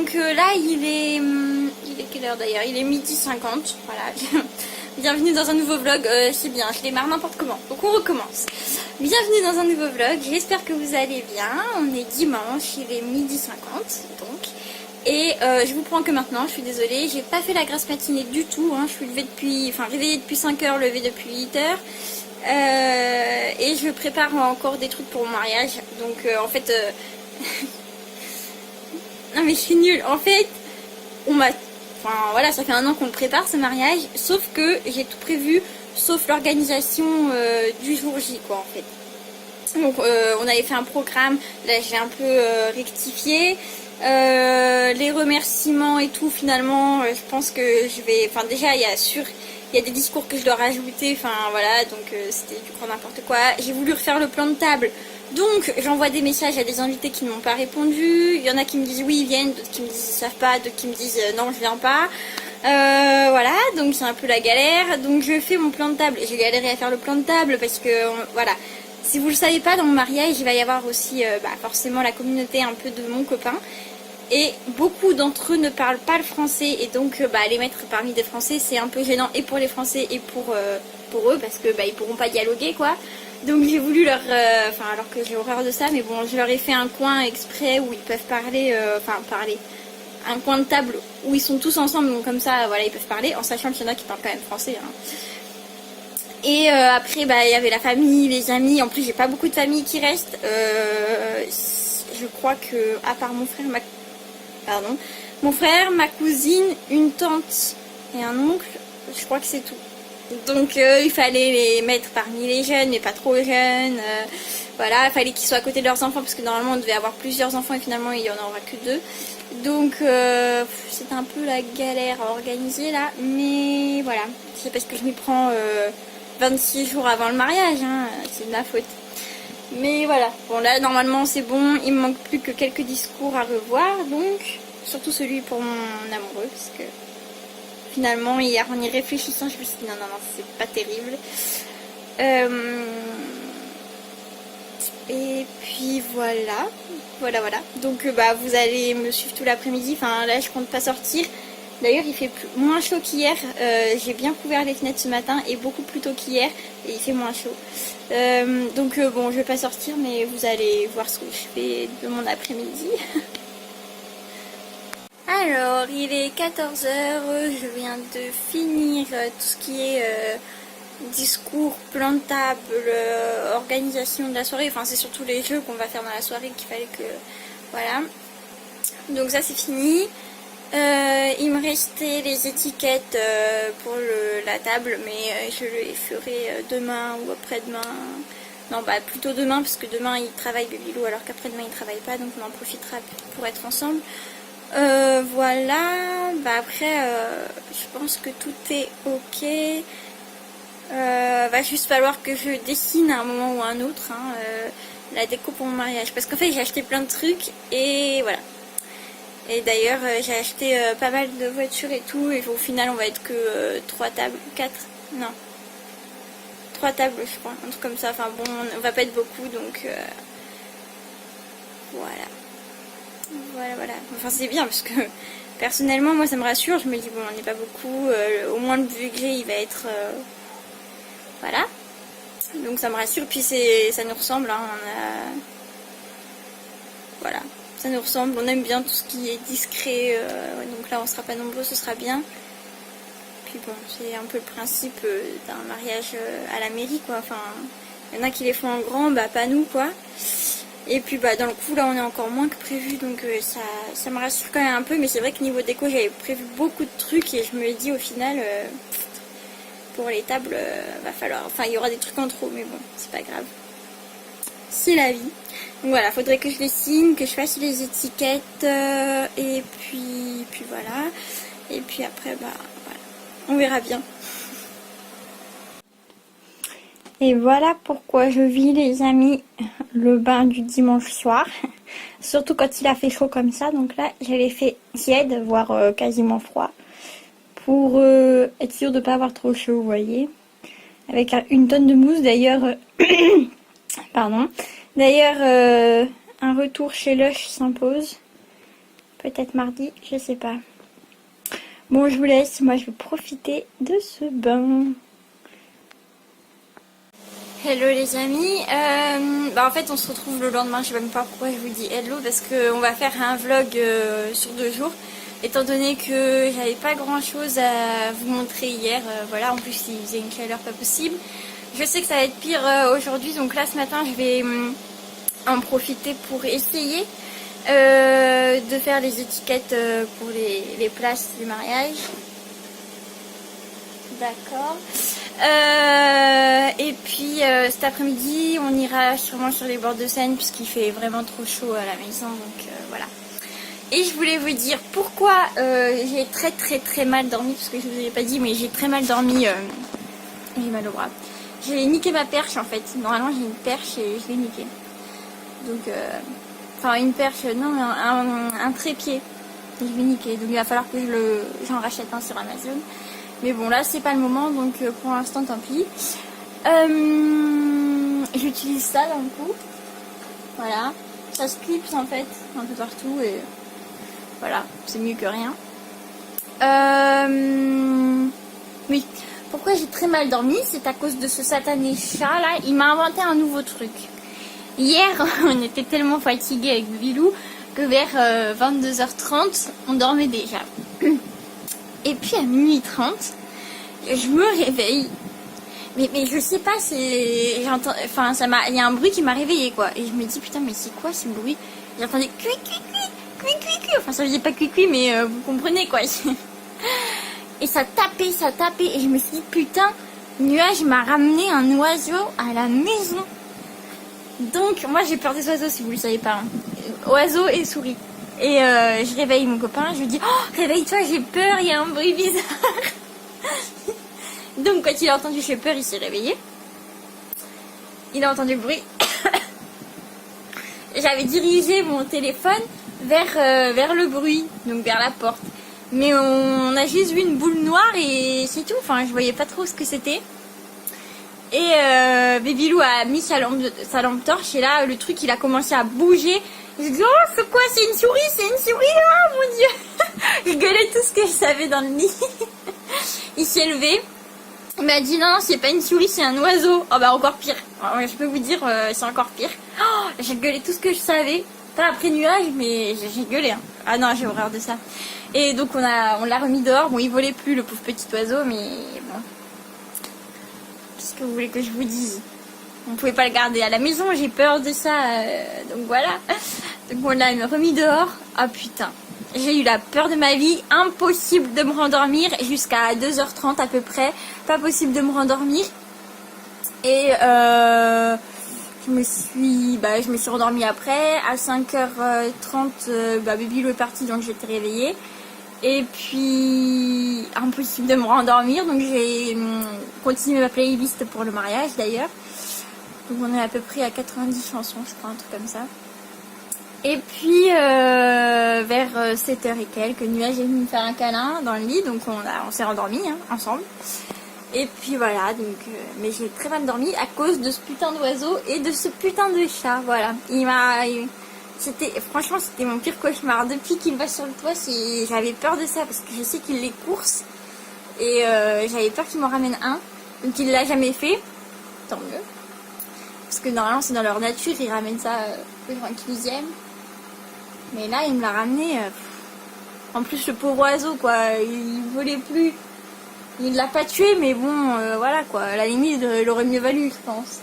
Donc là il est quelle heure d'ailleurs? Il est 12h50, voilà. Bienvenue dans un nouveau vlog, c'est bien, je démarre n'importe comment, donc on recommence. Bienvenue dans un nouveau vlog, j'espère que vous allez bien. On est dimanche, il est 12h50 donc. Et je vous prends que maintenant, je suis désolée, j'ai pas fait la grasse matinée du tout, hein. Je suis réveillée depuis 5h, levée depuis 8h. Et je prépare encore des trucs pour mon mariage, donc en fait... non mais je suis nulle, en fait, Enfin voilà, ça fait 1 an qu'on le prépare ce mariage, sauf que j'ai tout prévu, sauf l'organisation du jour J quoi en fait. Donc on avait fait un programme, là j'ai un peu rectifié. Les remerciements et tout finalement je pense que je vais... Enfin déjà il y a des discours que je dois rajouter, enfin voilà, donc c'était du grand n'importe quoi. J'ai voulu refaire le plan de table, donc j'envoie des messages à des invités qui ne m'ont pas répondu. Il y en a qui me disent oui ils viennent, d'autres qui me disent ils savent pas, d'autres qui me disent non je viens pas. Voilà, donc c'est un peu la galère. Donc je fais mon plan de table, j'ai galéré à faire le plan de table parce que voilà. Si vous le savez pas, dans mon mariage il va y avoir aussi forcément la communauté un peu de mon copain. Et beaucoup d'entre eux ne parlent pas le français et donc les mettre parmi des français c'est un peu gênant et pour les français et pour eux parce que ils pourront pas dialoguer quoi. Donc j'ai voulu leur... alors que j'ai horreur de ça, mais bon je leur ai fait un coin exprès où ils peuvent parler, un coin de table où ils sont tous ensemble, donc comme ça voilà ils peuvent parler en sachant qu'il y en a qui parlent quand même français hein. Et après il y avait la famille, les amis, en plus j'ai pas beaucoup de famille qui restent, je crois que à part mon frère, ma cousine, une tante et un oncle, je crois que c'est tout. Donc il fallait les mettre parmi les jeunes, mais pas trop jeunes. Voilà, il fallait qu'ils soient à côté de leurs enfants, parce que normalement on devait avoir plusieurs enfants et finalement il n'y en aura que 2. Donc c'est un peu la galère à organiser là, mais voilà. C'est parce que je m'y prends 26 jours avant le mariage, hein, c'est de ma faute. Mais voilà, bon là normalement c'est bon, il me manque plus que quelques discours à revoir, donc surtout celui pour mon amoureux, parce que finalement hier en y réfléchissant je me suis dit non c'est pas terrible. Et puis voilà, donc vous allez me suivre tout l'après-midi, enfin là je compte pas sortir. D'ailleurs il fait moins chaud qu'hier, j'ai bien couvert les fenêtres ce matin et beaucoup plus tôt qu'hier et il fait moins chaud. Donc bon je vais pas sortir mais vous allez voir ce que je fais de mon après-midi. Alors il est 14h, je viens de finir tout ce qui est discours, plan de table, organisation de la soirée, enfin c'est surtout les jeux qu'on va faire dans la soirée qu'il fallait que... Voilà. Donc ça c'est fini. Il me restait les étiquettes pour la table, mais je les ferai demain ou après-demain. Non, plutôt demain, parce que demain il travaille Babylou, alors qu'après-demain il travaille pas, donc on en profitera pour être ensemble. Voilà, après je pense que tout est ok. Va juste falloir que je dessine à un moment ou à un autre hein, la déco pour mon mariage, parce qu'en fait j'ai acheté plein de trucs et voilà. Et d'ailleurs j'ai acheté pas mal de voitures et tout, et au final on va être que 3 tables, 4, non 3 tables je crois, un truc comme ça, enfin bon on va pas être beaucoup donc voilà, enfin c'est bien parce que personnellement moi ça me rassure, je me dis bon on n'est pas beaucoup, au moins le budget il va être voilà, donc ça me rassure, puis ça nous ressemble hein, voilà. Ça nous ressemble, on aime bien tout ce qui est discret, donc là on sera pas nombreux, ce sera bien. Puis bon, c'est un peu le principe d'un mariage à la mairie quoi, enfin, il y en a qui les font en grand, pas nous quoi. Et puis dans le coup là on est encore moins que prévu, donc ça me rassure quand même un peu, mais c'est vrai que niveau déco j'avais prévu beaucoup de trucs et je me dis au final, pour les tables, va falloir, enfin il y aura des trucs en trop, mais bon, c'est pas grave. C'est la vie. Donc voilà, faudrait que je les signe, que je fasse les étiquettes et puis voilà. Et puis après voilà, on verra bien. Et voilà pourquoi je vis les amis le bain du dimanche soir. Surtout quand il a fait chaud comme ça. Donc là je l'ai fait tiède, voire quasiment froid. Pour être sûr de ne pas avoir trop chaud, vous voyez. Avec une tonne de mousse d'ailleurs. Pardon. D'ailleurs, un retour chez Lush s'impose. peut-être mardi, je sais pas. Bon, je vous laisse, moi je vais profiter de ce bain. Hello les amis, en fait on se retrouve le lendemain, je sais même pas pourquoi je vous dis hello, parce qu'on va faire un vlog sur 2 jours, étant donné que j'avais pas grand chose à vous montrer hier, voilà, en plus il faisait une chaleur pas possible. Je sais que ça va être pire aujourd'hui, donc là ce matin je vais en profiter pour essayer de faire les étiquettes pour les places du mariage. D'accord. Et puis cet après-midi on ira sûrement sur les bords de Seine puisqu'il fait vraiment trop chaud à la maison, donc voilà. Et je voulais vous dire pourquoi j'ai très mal dormi, parce que je vous avais pas dit, mais j'ai très mal dormi, j'ai mal au bras. J'ai niqué ma perche en fait, normalement j'ai une perche et je l'ai niquée. Donc enfin une perche, non, un trépied, je l'ai niqué, donc il va falloir que j'en rachète un sur Amazon. Mais bon, là c'est pas le moment, donc pour l'instant tant pis. J'utilise ça d'un coup. Voilà. Ça se clipse en fait un peu partout et voilà, c'est mieux que rien. Oui. Pourquoi j'ai très mal dormi? C'est à cause de ce satané chat là. Il m'a inventé un nouveau truc. Hier, on était tellement fatigués avec Bilou que vers 22h30, on dormait déjà. Et puis à minuit 30, je me réveille. Mais je sais pas, j'entends, enfin il y a un bruit qui m'a réveillée quoi. Et je me dis putain mais c'est quoi ce bruit? J'entendais cui cui cui cui cui cui. Enfin ça faisait pas cui cui mais vous comprenez quoi. Et ça tapait et je me suis dit putain, nuage m'a ramené un oiseau à la maison. Donc moi j'ai peur des oiseaux si vous le savez pas. Hein. Oiseaux et souris. Et je réveille mon copain, je lui dis oh réveille-toi, j'ai peur, il y a un bruit bizarre. Donc quand il a entendu j'ai peur, il s'est réveillé. Il a entendu le bruit. J'avais dirigé mon téléphone vers le bruit, donc vers la porte. Mais on a juste vu une boule noire et c'est tout, enfin je voyais pas trop ce que c'était. Et Baby Lou a mis sa lampe torche et là le truc il a commencé à bouger. Je dis oh c'est quoi, c'est une souris, oh mon dieu. Je gueulais tout ce que je savais dans le lit. Il s'est levé. Il m'a dit non c'est pas une souris, c'est un oiseau. Oh bah encore pire. Alors, je peux vous dire c'est encore pire. Oh, j'ai gueulé tout ce que je savais. Pas après nuage mais j'ai gueulé. Hein. Ah non j'ai horreur de ça. Et donc on l'a remis dehors. Bon il volait plus le pauvre petit oiseau mais bon. Qu'est-ce que vous voulez que je vous dise? On pouvait pas le garder à la maison, j'ai peur de ça, donc voilà. Donc on l'a remis dehors. Ah putain, j'ai eu la peur de ma vie, impossible de me rendormir jusqu'à 2h30 à peu près, pas possible de me rendormir. Et je me suis rendormie après, à 5h30, Baby Lou est parti donc j'étais réveillée. Et puis impossible de me rendormir, donc j'ai continué ma playlist pour le mariage d'ailleurs. Donc on est à peu près à 90 chansons, je crois, un truc comme ça. Et puis vers 7h et quelques, Nuage est venu me faire un câlin dans le lit, donc on s'est rendormis hein, ensemble. Et puis voilà, donc mais j'ai très mal dormi à cause de ce putain d'oiseau et de ce putain de chat, voilà. Franchement c'était mon pire cauchemar. Depuis qu'il va sur le toit, j'avais peur de ça parce que je sais qu'il les course et j'avais peur qu'il m'en ramène un. Donc il l'a jamais fait, tant mieux. Parce que normalement c'est dans leur nature, ils ramènent ça qu'ils aiment. Mais là il me l'a ramené. En plus le pauvre oiseau quoi, il volait plus. Il l'a pas tué mais bon voilà quoi, à la limite il aurait mieux valu je pense.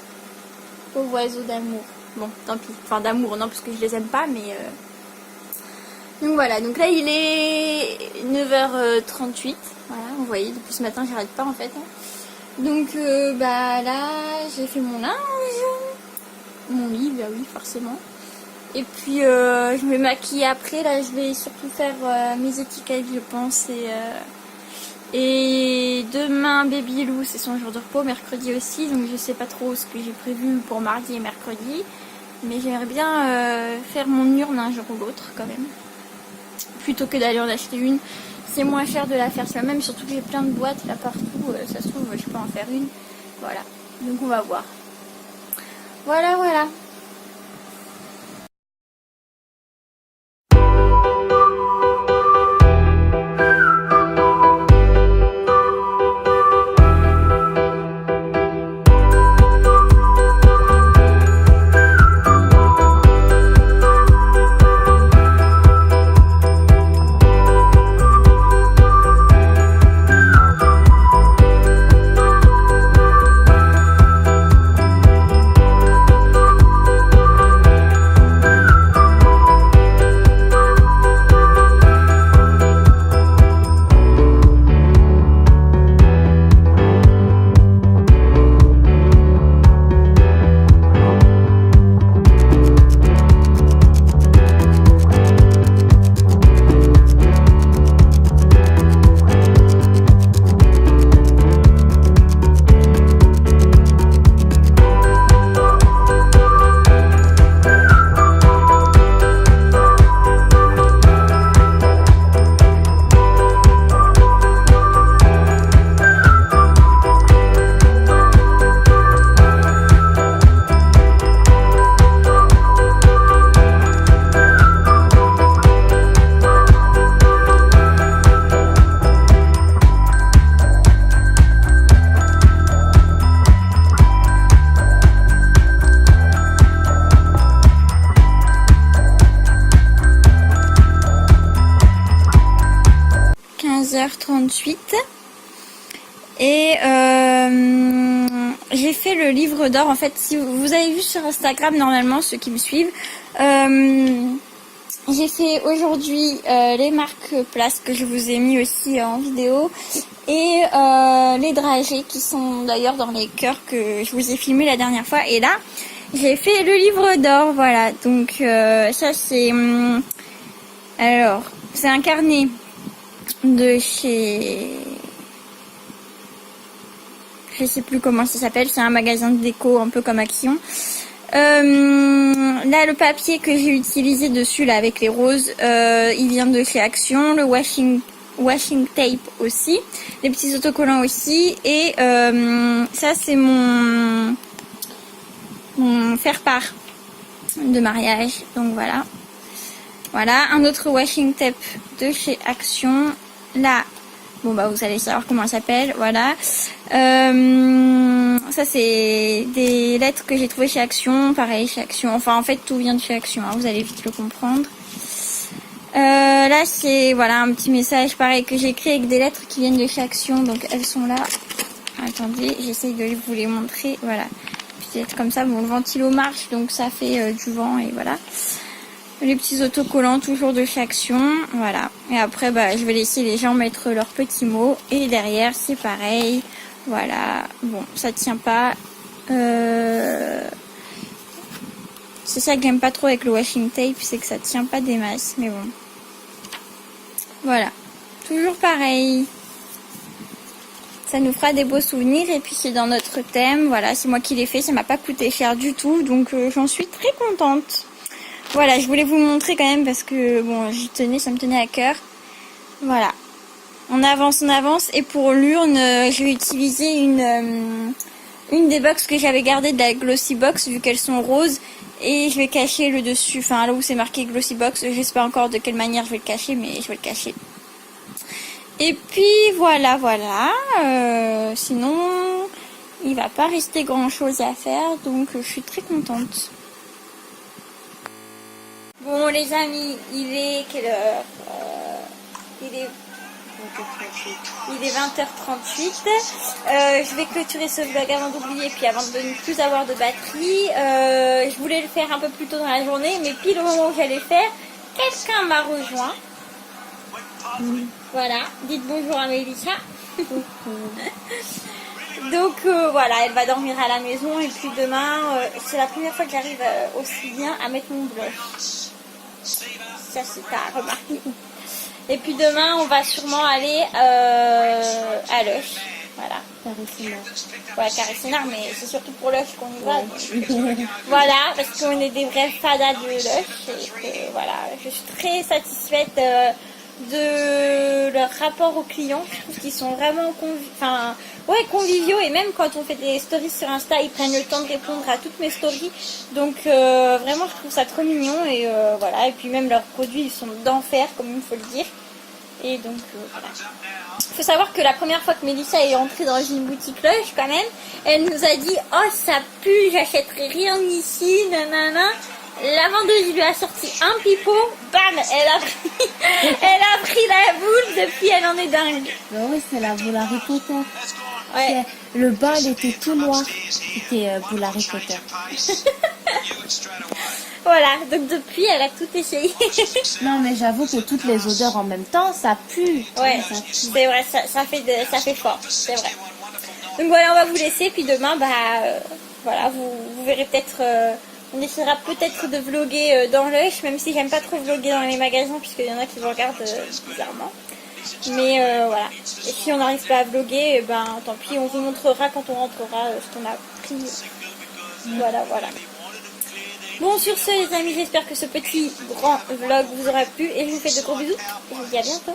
Pauvre oiseau d'amour. Bon tant pis, enfin d'amour non parce que je les aime pas mais... Donc voilà, donc là il est 9h38. Voilà, vous voyez depuis ce matin j'arrête pas en fait. Hein. Donc là j'ai fait mon linge, mon lit, bah oui forcément. Et puis je me maquille après, là je vais surtout faire mes étiquettes je pense. Et demain Baby Lou c'est son jour de repos, mercredi aussi, donc je sais pas trop ce que j'ai prévu pour mardi et mercredi. Mais j'aimerais bien faire mon urne un jour ou l'autre quand même. Plutôt que d'aller en acheter une. C'est moins cher de la faire soi-même, surtout que j'ai plein de boîtes là partout, ça se trouve je peux en faire une. Voilà, donc on va voir. Voilà. 21h38. Et j'ai fait le livre d'or. En fait, si vous avez vu sur Instagram, normalement, ceux qui me suivent, j'ai fait aujourd'hui les marque-places que je vous ai mis aussi en vidéo. Et les dragées qui sont d'ailleurs dans les cœurs que je vous ai filmé la dernière fois. Et là, j'ai fait le livre d'or. Voilà, donc ça c'est... alors, c'est un carnet de chez... je sais plus comment ça s'appelle, c'est un magasin de déco un peu comme Action. Là, le papier que j'ai utilisé dessus là avec les roses, il vient de chez Action. Le washing tape aussi, les petits autocollants aussi, et ça c'est mon faire-part de mariage. Donc voilà, un autre washing tape de chez Action. Là, bon bah vous allez savoir comment elle s'appelle. Voilà, ça c'est des lettres que j'ai trouvées chez Action, pareil chez Action. Enfin en fait tout vient de chez Action, hein, vous allez vite le comprendre. Là c'est voilà un petit message pareil que j'ai écrit avec des lettres qui viennent de chez Action, donc elles sont là. Attendez, j'essaye de vous les montrer. Voilà, peut-être comme ça. Bon, le ventilo marche, donc ça fait du vent et voilà. Les petits autocollants toujours de chez Action, voilà. Et après bah je vais laisser les gens mettre leurs petits mots, et derrière c'est pareil. Voilà, bon ça tient pas. C'est ça que j'aime pas trop avec le washing tape, c'est que ça tient pas des masses, mais bon. Voilà, toujours pareil. Ça nous fera des beaux souvenirs, et puis c'est dans notre thème. Voilà, c'est moi qui l'ai fait, ça m'a pas coûté cher du tout, donc j'en suis très contente. Voilà, je voulais vous montrer quand même parce que bon, j'y tenais, ça me tenait à cœur. Voilà, on avance. Et pour l'urne, j'ai utilisé une des box que j'avais gardées de la Glossy Box, vu qu'elles sont roses. Et je vais cacher le dessus, enfin là où c'est marqué Glossy Box, je sais pas encore de quelle manière je vais le cacher, mais je vais le cacher. Et puis voilà, sinon il va pas rester grand chose à faire, donc je suis très contente. Bon les amis, il est quelle heure? Il est 20h38. Je vais clôturer ce vlog avant d'oublier, puis avant de ne plus avoir de batterie. Je voulais le faire un peu plus tôt dans la journée, mais pile au moment où j'allais le faire, quelqu'un m'a rejoint. Voilà, dites bonjour à Mélissa. Donc voilà, elle va dormir à la maison, et puis demain, c'est la première fois que j'arrive aussi bien à mettre mon blush. Ça c'est à remarquer. Et puis demain, on va sûrement aller à Lush. Voilà. Ouais, Carré-Sénard, mais c'est surtout pour Lush qu'on y va. Donc, voilà, parce qu'on est des vrais fadas de Lush. Et voilà, je suis très satisfaite de leur rapport aux clients. Je trouve qu'ils sont vraiment conviviaux. Et même quand on fait des stories sur Insta, ils prennent le temps de répondre à toutes mes stories. Donc vraiment, je trouve ça trop mignon. Et voilà, et puis même leurs produits, ils sont d'enfer, comme il faut le dire. Et donc voilà. Il faut savoir que la première fois que Mélissa est entrée dans une boutique Lush, quand même, elle nous a dit « Oh, ça pue, j'achèterai rien ici, nanana ». La vendeuse lui a sorti un pipeau, bam, elle a pris la boule, depuis elle en est dingue. Ben oui, c'est la boule Harry Potter. Ouais. Le bas, il était tout noir. C'était boule Harry Potter. Voilà, donc depuis, elle a tout essayé. Non, mais j'avoue que toutes les odeurs en même temps, ça pue. Ouais, c'est vrai, ça fait fort, c'est vrai. Donc voilà, on va vous laisser, puis demain, voilà, vous verrez peut-être... on essaiera peut-être de vlogger dans Lush, même si j'aime pas trop vlogger dans les magasins, puisqu'il y en a qui vous regardent bizarrement. Mais voilà. Et si on n'arrive pas à vlogger, tant pis, on vous montrera quand on rentrera ce qu'on a pris. Voilà. Bon, sur ce les amis, j'espère que ce petit grand vlog vous aura plu, et je vous fais de gros bisous. Et je vous dis à bientôt.